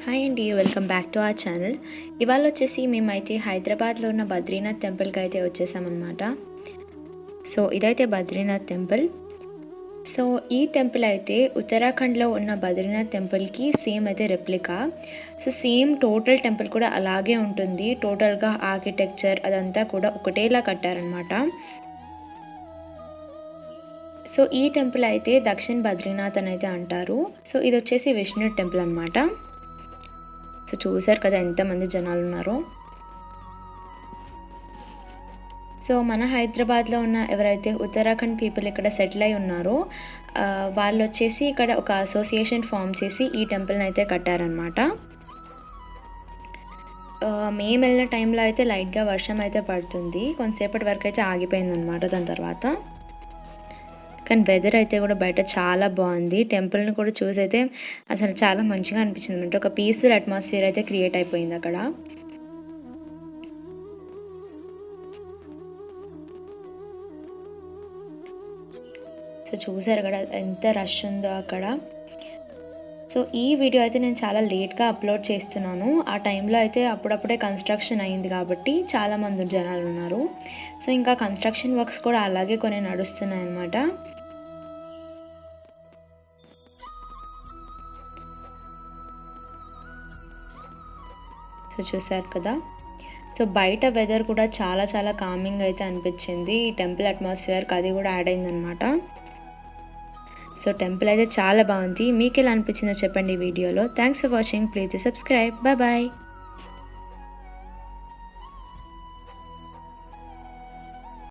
Hi అండి, welcome back to our channel. ఇవాళ వచ్చేసి మేమైతే హైదరాబాద్లో ఉన్న బద్రీనాథ్ టెంపుల్కి అయితే వచ్చేసామన్నమాట. సో ఇదైతే బద్రీనాథ్ టెంపుల్. సో ఈ టెంపుల్ అయితే ఉత్తరాఖండ్లో ఉన్న బద్రీనాథ్ టెంపుల్కి సేమ్ అయితే replica. So same total temple కూడా అలాగే ఉంటుంది. టోటల్గా ఆర్కిటెక్చర్ అదంతా కూడా ఒకటేలా కట్టారనమాట. సో ఈ టెంపుల్ అయితే దక్షిణ్ బద్రీనాథ్ అని అయితే అంటారు. సో ఇది వచ్చేసి విష్ణు టెంపుల్ అనమాట. సో చూసారు కదా ఎంతమంది జనాలు ఉన్నారో. సో మన హైదరాబాద్లో ఉన్న ఎవరైతే ఉత్తరాఖండ్ పీపుల్ ఇక్కడ సెటిల్ అయి ఉన్నారో వాళ్ళు వచ్చేసి ఇక్కడ ఒక అసోసియేషన్ ఫామ్ చేసి ఈ టెంపుల్ని అయితే కట్టారనమాట. మేము వెళ్ళిన టైంలో అయితే లైట్గా వర్షం అయితే పడుతుంది, కొంతసేపటి వరకు అయితే ఆగిపోయిందనమాట. దాని తర్వాత కానీ వెదర్ అయితే కూడా బయట చాలా బాగుంది. టెంపుల్ని కూడా చూసి అయితే అసలు చాలా మంచిగా అనిపించింది అనమాట. ఒక పీస్ఫుల్ అట్మాస్ఫియర్ అయితే క్రియేట్ అయిపోయింది అక్కడ. సో చూసారు కదా ఎంత రష్ ఉందో అక్కడ. సో ఈ వీడియో అయితే నేను చాలా లేట్గా అప్లోడ్ చేస్తున్నాను. ఆ టైంలో అయితే అప్పుడప్పుడే కన్స్ట్రక్షన్ అయింది కాబట్టి చాలామంది జనాలు ఉన్నారు. సో ఇంకా కన్స్ట్రక్షన్ వర్క్స్ కూడా అలాగే కొన్ని నడుస్తున్నాయి అన్నమాట. సో చూసారు కదా. సో బయట వెదర్ కూడా చాలా కామింగ్ అయితే అనిపించింది. ఈ టెంపుల్ అట్మాస్ఫియర్కి అది కూడా యాడ్ అయిందనమాట. సో టెంపుల్ అయితే చాలా బాగుంది. మీకు ఎలా అనిపించిందో చెప్పండి ఈ వీడియోలో. Thanks for watching. Please subscribe. Bye.